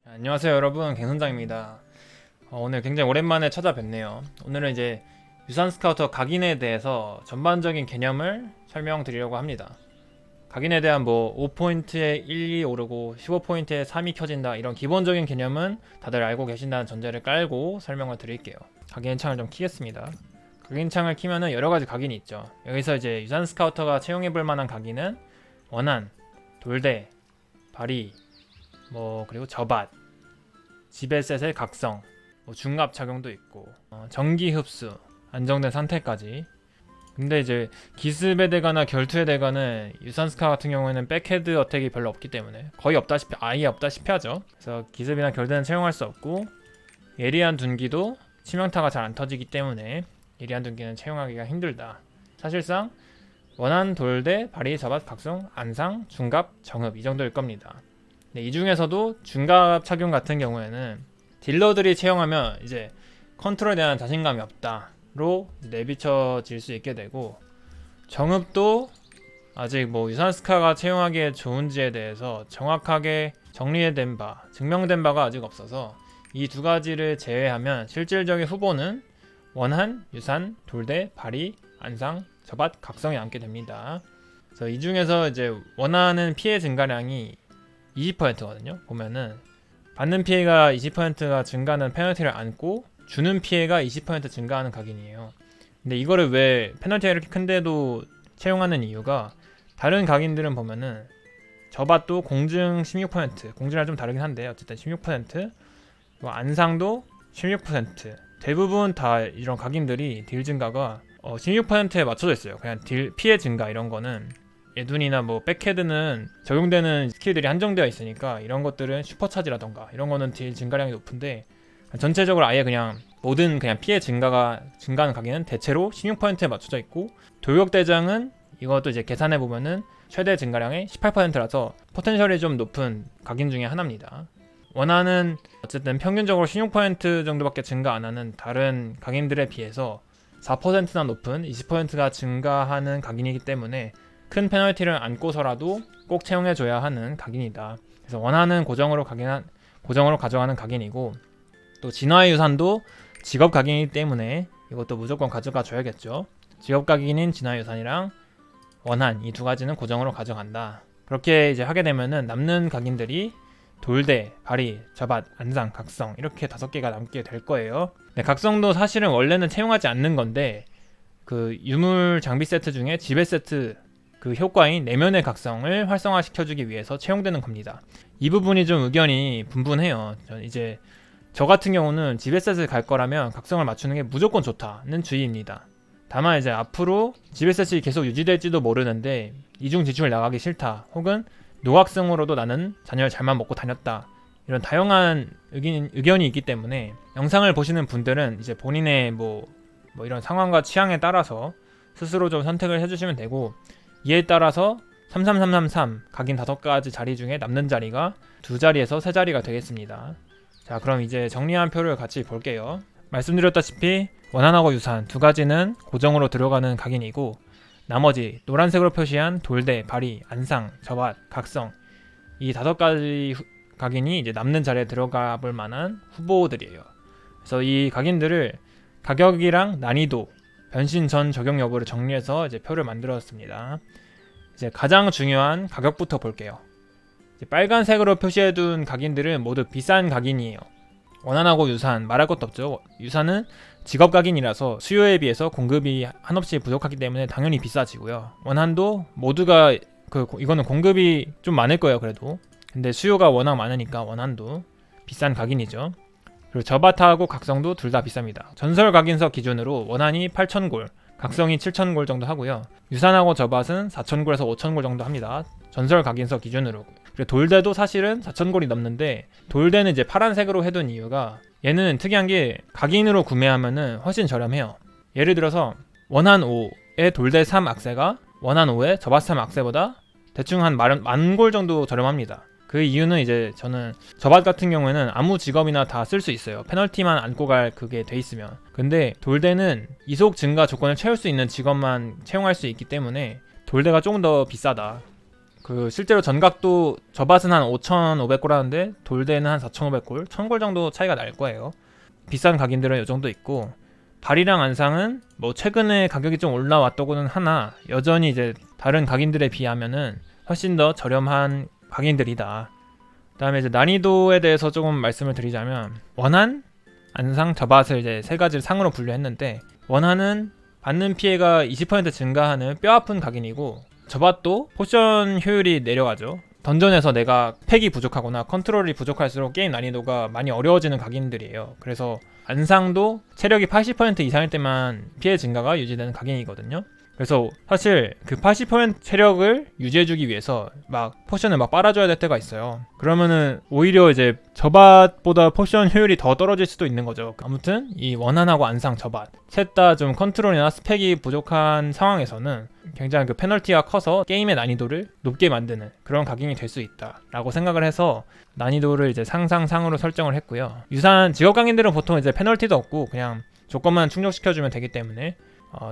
안녕하세요 여러분, 갱선장입니다. 오늘 굉장히 오랜만에 찾아뵙네요. 오늘은 이제 유산 스카우터 각인에 대해서 전반적인 개념을 설명드리려고 합니다. 각인에 대한 뭐 5포인트에 1이 오르고 15포인트에 3이 켜진다, 이런 기본적인 개념은 다들 알고 계신다는 전제를 깔고 설명을 드릴게요. 각인 창을 좀 키겠습니다. 각인 창을 키면은 여러가지 각인이 있죠. 여기서 이제 유산 스카우터가 채용해볼 만한 각인은 원한, 돌대, 바리, 그리고 저밭, 지배셋의 각성, 중갑 착용도 있고, 전기 흡수, 안정된 상태까지. 근데 이제 기습에 대거나 결투에 대거는 유산스카 같은 경우에는 백헤드 어택이 별로 없기 때문에 거의 없다시피, 아예 없다시피 하죠. 그래서 기습이나 결대는 채용할 수 없고, 예리한 둔기도 치명타가 잘 안 터지기 때문에 예리한 둔기는 채용하기가 힘들다. 사실상 원한, 돌대, 발이, 자밭, 각성, 안상, 중갑, 정흡, 이 정도일 겁니다. 네, 이 중에서도 중갑 착용 같은 경우에는 딜러들이 채용하면 이제 컨트롤에 대한 자신감이 없다로 내비쳐질 수 있게 되고, 정읍도 아직 유산스카가 채용하기에 좋은지에 대해서 정확하게 정리된 바, 증명된 바가 아직 없어서 이 두 가지를 제외하면 실질적인 후보는 원한, 유산, 돌대, 발이, 안상, 저밭, 각성이 남게 됩니다. 그래서 이 중에서 이제 원하는 피해 증가량이 20%거든요. 보면은 받는 피해가 20%가 증가하는 페널티를 안고 주는 피해가 20% 증가하는 각인이에요. 근데 이거를 왜 페널티가 이렇게 큰데도 채용하는 이유가, 다른 각인들은 보면은 저밭도 공증 16%, 공증이랑 좀 다르긴 한데 어쨌든 16%, 안상도 16%, 대부분 다 이런 각인들이 딜 증가가 16%에 맞춰져 있어요. 그냥 딜 피해 증가 이런 거는 예둔이나 백헤드는 적용되는 스킬들이 한정되어 있으니까 이런 것들은 슈퍼차지라던가 이런 거는 딜 증가량이 높은데, 전체적으로 아예 그냥 모든 그냥 피해 증가하는 각인은 대체로 16%에 맞춰져 있고, 돌격대장은 이것도 이제 계산해 보면은 최대 증가량의 18%라서 포텐셜이 좀 높은 각인 중에 하나입니다. 원하는 어쨌든 평균적으로 16% 정도밖에 증가 안 하는 다른 각인들에 비해서 4%나 높은 20%가 증가하는 각인이기 때문에 큰 페널티를 안고서라도 꼭 채용해줘야 하는 각인이다. 그래서 원하는 고정으로 가져가는 각인이고, 또 진화의 유산도 직업 각인이기 때문에 이것도 무조건 가져가 줘야겠죠. 직업 각인인 진화의 유산이랑 원한, 이 두 가지는 고정으로 가져간다. 그렇게 이제 하게 되면은 남는 각인들이 돌대, 바리, 저밭, 안상, 각성, 이렇게 5개가 남게 될 거예요. 네, 각성도 사실은 원래는 채용하지 않는 건데, 그 유물 장비 세트 중에 지배 세트 그 효과인 내면의 각성을 활성화시켜주기 위해서 채용되는 겁니다. 이 부분이 좀 의견이 분분해요. 저 같은 경우는 지배셋을 갈 거라면 각성을 맞추는 게 무조건 좋다는 주의입니다. 다만 이제 앞으로 지배셋이 계속 유지될지도 모르는데 이중 지출 나가기 싫다, 혹은 노각성으로도 나는 잔열 잘만 먹고 다녔다, 이런 다양한 의견이 있기 때문에 영상을 보시는 분들은 이제 본인의 이런 상황과 취향에 따라서 스스로 좀 선택을 해주시면 되고, 이에 따라서 33333 각인 5가지 자리 중에 남는 자리가 2자리에서 3자리가 되겠습니다. 자, 그럼 이제 정리한 표를 같이 볼게요. 말씀드렸다시피 원한하고 유산 2가지는 고정으로 들어가는 각인이고, 나머지 노란색으로 표시한 돌대, 바리, 안상, 저밭, 각성, 이 5가지 각인이 이제 남는 자리에 들어가 볼 만한 후보들이에요. 그래서 이 각인들을 가격이랑 난이도, 변신 전 적용 여부를 정리해서 이제 표를 만들었습니다. 이제 가장 중요한 가격부터 볼게요. 이제 빨간색으로 표시해둔 각인들은 모두 비싼 각인이에요. 원한하고 유산 말할 것도 없죠. 유산은 직업 각인이라서 수요에 비해서 공급이 한없이 부족하기 때문에 당연히 비싸지고요. 원한도 모두가 이거는 공급이 좀 많을 거예요, 그래도. 근데 수요가 워낙 많으니까 원한도 비싼 각인이죠. 그리고 저바타하고 각성도 둘 다 비쌉니다. 전설 각인서 기준으로 원한이 8,000골, 각성이 7,000골 정도 하고요. 유산하고 저밭은 4,000골에서 5,000골 정도 합니다. 전설 각인서 기준으로. 그리고 돌대도 사실은 4,000골이 넘는데, 돌대는 이제 파란색으로 해둔 이유가, 얘는 특이한 게 각인으로 구매하면은 훨씬 저렴해요. 예를 들어서 원한 5에 돌대 3 악세가 원한 5에 저밭 3 악세보다 대충 한 10,000골 정도 저렴합니다. 그 이유는 이제 저는 저밭 같은 경우에는 아무 직업이나 다 쓸 수 있어요. 페널티만 안고 갈 그게 돼 있으면. 근데 돌대는 이속 증가 조건을 채울 수 있는 직업만 채용할 수 있기 때문에 돌대가 조금 더 비싸다. 그 실제로 전각도 저밭은 한 5,500골 하는데 돌대는 한 4,500골, 1,000골 정도 차이가 날 거예요. 비싼 각인들은 이 정도 있고, 발이랑 안상은 뭐 최근에 가격이 좀 올라왔다고는 하나 여전히 이제 다른 각인들에 비하면은 훨씬 더 저렴한 각인들이다. 그다음에 이제 난이도에 대해서 조금 말씀을 드리자면, 원한, 안상, 저밭을 이제 세 가지 상으로 분류했는데, 원한은 받는 피해가 20% 증가하는 뼈아픈 각인이고, 저밭도 포션 효율이 내려가죠. 던전에서 내가 팩이 부족하거나 컨트롤이 부족할수록 게임 난이도가 많이 어려워지는 각인들이에요. 그래서 안상도 체력이 80% 이상일 때만 피해 증가가 유지되는 각인이거든요. 그래서 사실 그 80% 체력을 유지해주기 위해서 막 포션을 막 빨아줘야 될 때가 있어요. 그러면은 오히려 이제 저밭보다 포션 효율이 더 떨어질 수도 있는 거죠. 아무튼 이 원한하고 안상, 저밭 셋 다 좀 컨트롤이나 스펙이 부족한 상황에서는 굉장히 그 페널티가 커서 게임의 난이도를 높게 만드는 그런 각인이 될 수 있다라고 생각을 해서 난이도를 이제 상상상으로 설정을 했고요. 유사한 직업 각인들은 보통 이제 페널티도 없고 그냥 조건만 충족시켜주면 되기 때문에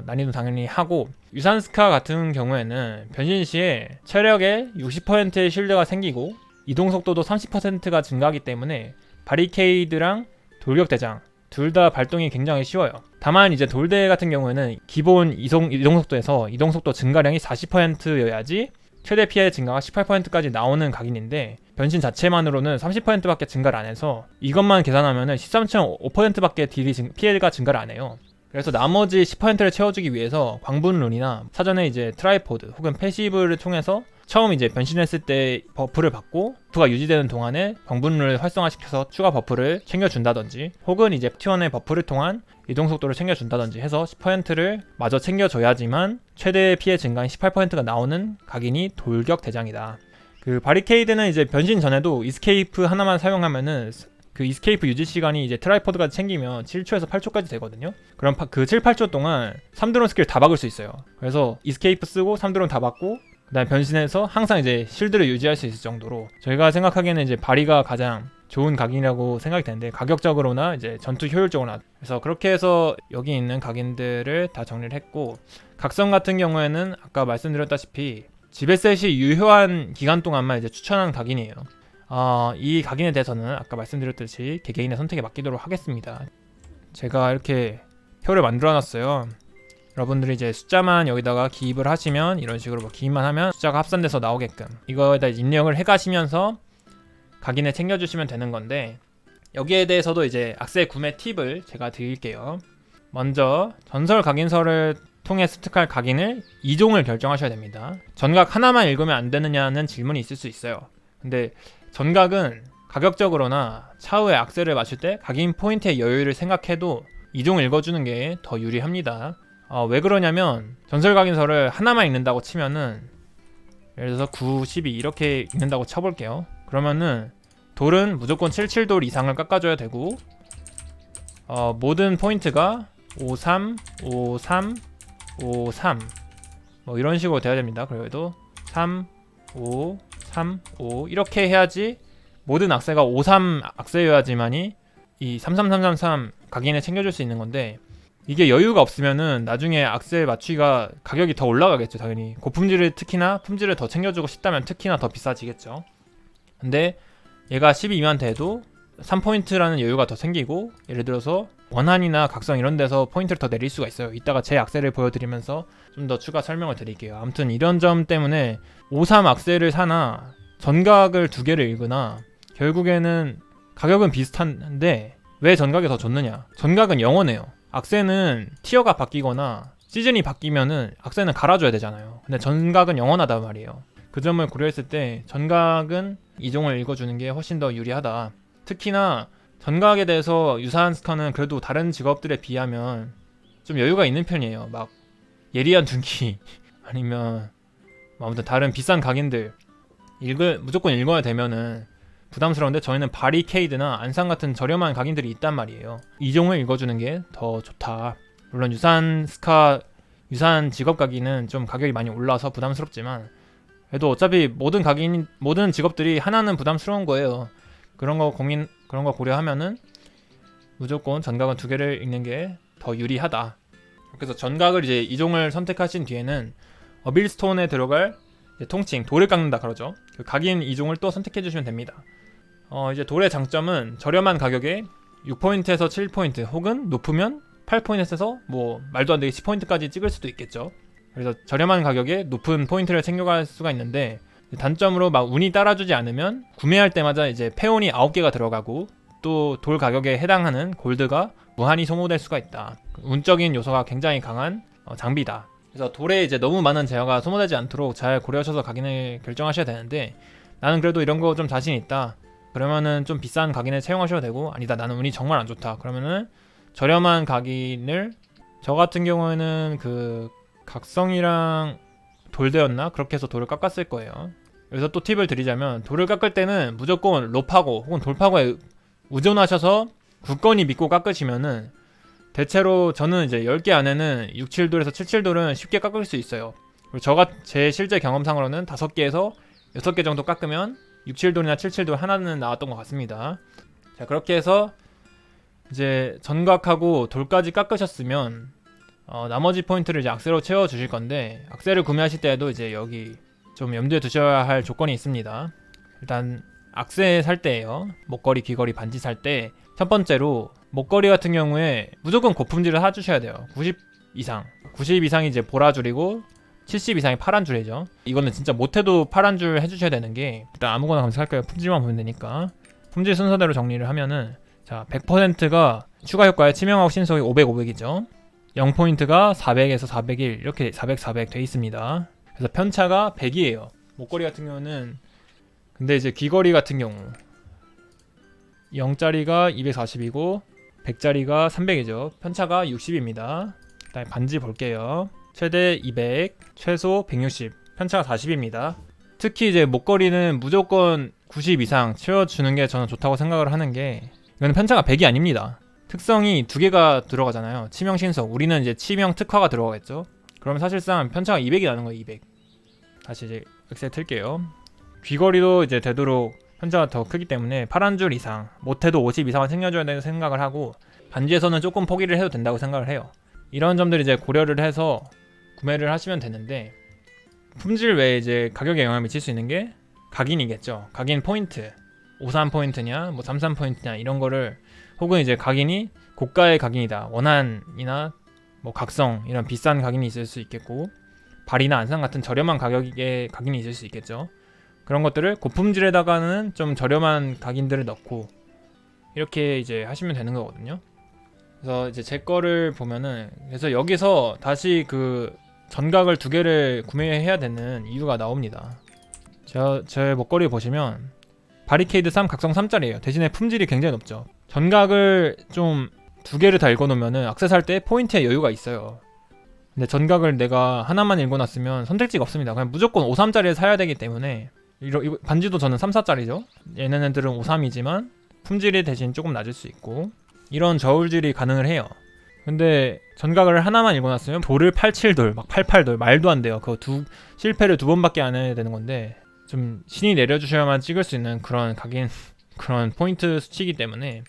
난이도 당연히 하고, 유산스카 같은 경우에는 변신 시에 체력의 60%의 쉴드가 생기고 이동속도도 30%가 증가하기 때문에 바리케이드랑 돌격대장 둘 다 발동이 굉장히 쉬워요. 다만 이제 돌대 같은 경우에는 기본 이동속도에서 이동속도 증가량이 40%여야지 최대 피해 증가가 18%까지 나오는 각인인데, 변신 자체만으로는 30%밖에 증가를 안 해서 이것만 계산하면은 13.5%밖에 피해가 증가를 안 해요. 그래서 나머지 10%를 채워주기 위해서 광분룬이나 사전에 이제 트라이포드 혹은 패시브를 통해서 처음 이제 변신했을 때 버프를 받고 버프가 유지되는 동안에 광분룬을 활성화시켜서 추가 버프를 챙겨준다든지, 혹은 이제 T1의 버프를 통한 이동속도를 챙겨준다든지 해서 10%를 마저 챙겨줘야지만 최대 피해 증가인 18%가 나오는 각인이 돌격 대장이다. 그 바리케이드는 이제 변신 전에도 이스케이프 하나만 사용하면은 그 이스케이프 유지 시간이 이제 트라이포드까지 챙기면 7초에서 8초까지 되거든요. 그럼 그 7, 8초 동안 3드론 스킬 다 박을 수 있어요. 그래서 이스케이프 쓰고 3드론 다 박고 그다음에 변신해서 항상 이제 실드를 유지할 수 있을 정도로, 저희가 생각하기에는 이제 바리가 가장 좋은 각인이라고 생각이 되는데, 가격적으로나 이제 전투 효율적으로나. 그래서 그렇게 해서 여기 있는 각인들을 다 정리를 했고, 각성 같은 경우에는 아까 말씀드렸다시피 지배셋이 유효한 기간 동안만 이제 추천한 각인이에요. 이 각인에 대해서는 아까 말씀드렸듯이 개개인의 선택에 맡기도록 하겠습니다. 제가 이렇게 표를 만들어 놨어요. 여러분들이 이제 숫자만 여기다가 기입을 하시면, 이런 식으로 뭐 기입만 하면 숫자가 합산돼서 나오게끔 이거에다 입력을 해 가시면서 각인을 챙겨주시면 되는 건데, 여기에 대해서도 이제 악세 구매 팁을 제가 드릴게요. 먼저 전설 각인서를 통해 습득할 각인을 2종을 결정하셔야 됩니다. 전각 하나만 읽으면 안 되느냐는 질문이 있을 수 있어요. 근데 전각은 가격적으로나 차후에 악세를 맞출 때 각인 포인트의 여유를 생각해도 2종을 읽어주는 게 더 유리합니다. 왜 그러냐면, 전설 각인서를 하나만 읽는다고 치면은, 예를 들어서 9, 12 이렇게 읽는다고 쳐볼게요. 그러면은 돌은 무조건 77돌 이상을 깎아줘야 되고, 모든 포인트가 53, 53, 53 뭐 이런 식으로 돼야 됩니다. 그래도 3, 5, 3, 5 이렇게 해야지, 모든 악세가 53 악세여야지만이 이 33333 각인에 챙겨줄 수 있는 건데, 이게 여유가 없으면은 나중에 악세 맞추기가 가격이 더 올라가겠죠. 당연히 고품질을, 특히나 품질을 더 챙겨주고 싶다면 특히나 더 비싸지겠죠. 근데 얘가 12만 돼도 3포인트라는 여유가 더 생기고, 예를 들어서 원한이나 각성 이런 데서 포인트를 더 내릴 수가 있어요. 이따가 제 악세를 보여드리면서 좀 더 추가 설명을 드릴게요. 아무튼 이런 점 때문에 53 악세를 사나 전각을 2개를 읽으나 결국에는 가격은 비슷한데 왜 전각이 더 좋느냐? 전각은 영원해요. 악세는 티어가 바뀌거나 시즌이 바뀌면은 악세는 갈아줘야 되잖아요. 근데 전각은 영원하단 말이에요. 그 점을 고려했을 때 전각은 2종을 읽어주는 게 훨씬 더 유리하다. 특히나 전각에 대해서 유사한 스카는 그래도 다른 직업들에 비하면 좀 여유가 있는 편이에요. 막 예리한 둔기 아니면 아무튼 다른 비싼 각인들 무조건 읽어야 되면은 부담스러운데, 저희는 바리케이드나 안상 같은 저렴한 각인들이 있단 말이에요. 2종을 읽어주는 게 더 좋다. 물론 유사한 직업 각인은 좀 가격이 많이 올라서 부담스럽지만, 그래도 어차피 모든 직업들이 하나는 부담스러운 거예요. 그런 거 고려하면은 무조건 전각은 2개를 읽는 게 더 유리하다. 그래서 전각을 이제 2종을 선택하신 뒤에는 어빌스톤에 들어갈 통칭 돌을 깎는다 그러죠. 그 각인 이종을 또 선택해 주시면 됩니다. 이제 돌의 장점은 저렴한 가격에 6포인트에서 7포인트 혹은 높으면 8포인트에서 뭐 말도 안 되게 10포인트까지 찍을 수도 있겠죠. 그래서 저렴한 가격에 높은 포인트를 챙겨갈 수가 있는데, 단점으로 막 운이 따라주지 않으면 구매할 때마다 이제 패온이 9개가 들어가고 또 돌 가격에 해당하는 골드가 무한히 소모될 수가 있다. 운적인 요소가 굉장히 강한 장비다. 그래서 돌에 이제 너무 많은 재화가 소모되지 않도록 잘 고려하셔서 각인을 결정하셔야 되는데, 나는 그래도 이런 거 좀 자신 있다 그러면은 좀 비싼 각인을 채용하셔도 되고, 아니다 나는 운이 정말 안 좋다 그러면은 저렴한 각인을, 저 같은 경우에는 그 각성이랑 돌대였나 그렇게 해서 돌을 깎았을 거예요. 그래서 또 팁을 드리자면, 돌을 깎을 때는 무조건 롭하고 혹은 돌파고에 의존하셔서 굳건히 믿고 깎으시면은, 대체로 저는 이제 10개 안에는 6, 7돌에서 7, 7돌은 쉽게 깎을 수 있어요. 그리고 제 실제 경험상으로는 5개에서 6개 정도 깎으면 6, 7돌이나 7, 7돌 하나는 나왔던 것 같습니다. 자, 그렇게 해서 이제 전각하고 돌까지 깎으셨으면 나머지 포인트를 이제 악세로 채워 주실 건데, 악세를 구매하실 때에도 이제 여기 좀 염두에 두셔야 할 조건이 있습니다. 일단 악세 살 때예요. 목걸이, 귀걸이, 반지 살 때 첫 번째로 목걸이 같은 경우에 무조건 고품질을 사주셔야 돼요. 90 이상. 90 이상이 이제 보라줄이고 70 이상이 파란 줄이죠. 이거는 진짜 못해도 파란 줄 해주셔야 되는 게, 일단 아무거나 검색할까요? 품질만 보면 되니까. 품질 순서대로 정리를 하면은, 자 100%가 추가 효과에 치명하고 신속이 500, 500이죠. 0포인트가 400에서 401 이렇게 400, 400 돼 있습니다. 그래서 편차가 100이에요. 목걸이 같은 경우는. 근데 이제 귀걸이 같은 경우 0짜리가 240이고 100짜리가 300이죠. 편차가 60입니다. 그다음에 반지 볼게요. 최대 200, 최소 160, 편차가 40입니다. 특히 이제 목걸이는 무조건 90 이상 채워주는 게 저는 좋다고 생각을 하는 게, 이거는 편차가 100이 아닙니다. 특성이 2개가 들어가잖아요. 치명 신속, 우리는 이제 치명 특화가 들어가겠죠. 그러면 사실상 편차가 200이 나는 거예요. 200. 다시 이제 엑셀 틀게요. 귀걸이도 이제 되도록 편차가 더 크기 때문에 파란 줄 이상, 못해도 50 이상은 챙겨줘야 되는 생각을 하고, 반지에서는 조금 포기를 해도 된다고 생각을 해요. 이런 점들 이제 고려를 해서 구매를 하시면 되는데, 품질 외에 이제 가격에 영향을 미칠 수 있는 게 각인이겠죠. 각인 포인트, 53포인트냐 뭐 33포인트냐 이런 거를, 혹은 이제 각인이 고가의 각인이다, 원한이나 뭐 각성 이런 비싼 각인이 있을 수 있겠고, 발이나 안상 같은 저렴한 가격의 각인이 있을 수 있겠죠. 그런 것들을 고품질에다가는 좀 저렴한 각인들을 넣고 이렇게 이제 하시면 되는 거거든요. 그래서 이제 제 거를 보면은, 그래서 여기서 다시 그 전각을 2개를 구매해야 되는 이유가 나옵니다. 제 목걸이 보시면 바리케이드 3 각성 3짜리예요. 대신에 품질이 굉장히 높죠. 전각을 좀 2개를 다 읽어놓으면은 악세 살 때 포인트에 여유가 있어요. 근데 전각을 내가 하나만 읽어놨으면 선택지가 없습니다. 그냥 무조건 53짜리를 사야 되기 때문에, 이거 반지도 저는 3, 4짜리죠. 얘네들은 53이지만 품질이 대신 조금 낮을 수 있고, 이런 저울질이 가능을 해요. 근데 전각을 하나만 읽어놨으면 돌을 87돌, 막 88돌, 말도 안 돼요. 그거 실패를 2번밖에 안 해야 되는 건데, 좀 신이 내려주셔야만 찍을 수 있는 그런 각인, 그런 포인트 수치이기 때문에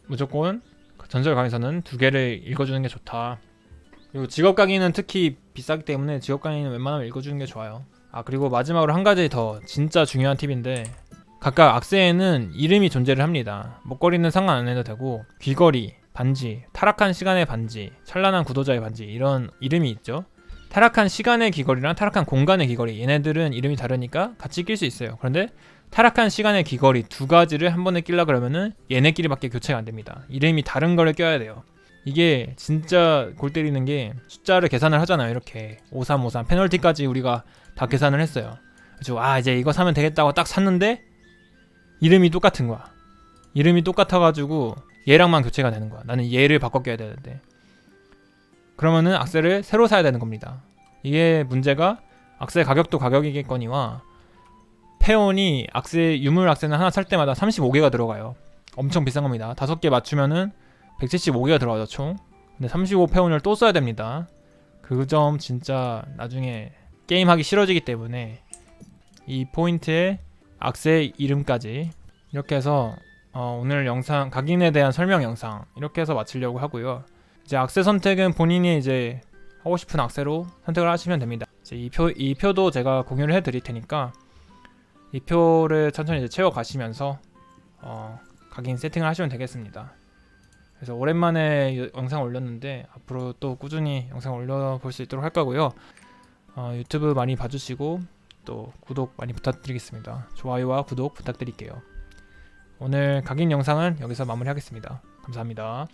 무조건 전설 각인에서는 2개를 읽어주는 게 좋다. 그리고 직업 각인은 특히 비싸기 때문에 직업 각인은 웬만하면 읽어주는 게 좋아요. 그리고 마지막으로 한 가지 더 진짜 중요한 팁인데, 각각 악세에는 이름이 존재를 합니다. 목걸이는 상관 안 해도 되고, 귀걸이, 반지, 타락한 시간의 반지, 찬란한 구도자의 반지, 이런 이름이 있죠. 타락한 시간의 귀걸이랑 타락한 공간의 귀걸이, 얘네들은 이름이 다르니까 같이 낄 수 있어요. 그런데 타락한 시간의 귀걸이 2가지를 한 번에 끼려 그러면은 얘네끼리밖에 교체가 안 됩니다. 이름이 다른 거를 껴야 돼요. 이게 진짜 골 때리는 게, 숫자를 계산을 하잖아요. 이렇게 5353 페널티까지 우리가 다 계산을 했어요. 그래서 이제 이거 사면 되겠다고 딱 샀는데 이름이 똑같은 거야. 이름이 똑같아가지고 얘랑만 교체가 되는 거야. 나는 얘를 바꿔 껴야 되는데, 그러면은 악세를 새로 사야 되는 겁니다. 이게 문제가, 악세 가격도 가격이겠거니와 페온이 악세, 유물 악세는 하나 살 때마다 35개가 들어가요. 엄청 비싼 겁니다. 5개 맞추면은 175개가 들어가죠 총. 근데 35페온을 또 써야 됩니다. 그 점 진짜 나중에 게임하기 싫어지기 때문에, 이 포인트에 악세 이름까지 이렇게 해서 오늘 영상, 각인에 대한 설명 영상 이렇게 해서 마치려고 하고요. 이제 악세 선택은 본인이 이제 하고 싶은 악세로 선택을 하시면 됩니다. 이제 이 표도 제가 공유를 해드릴 테니까 이 표를 천천히 이제 채워 가시면서 각인 세팅을 하시면 되겠습니다. 그래서 오랜만에 영상 올렸는데 앞으로 또 꾸준히 영상 올려볼 수 있도록 할 거고요. 유튜브 많이 봐주시고 또 구독 많이 부탁드리겠습니다. 좋아요와 구독 부탁드릴게요. 오늘 각인 영상은 여기서 마무리하겠습니다. 감사합니다.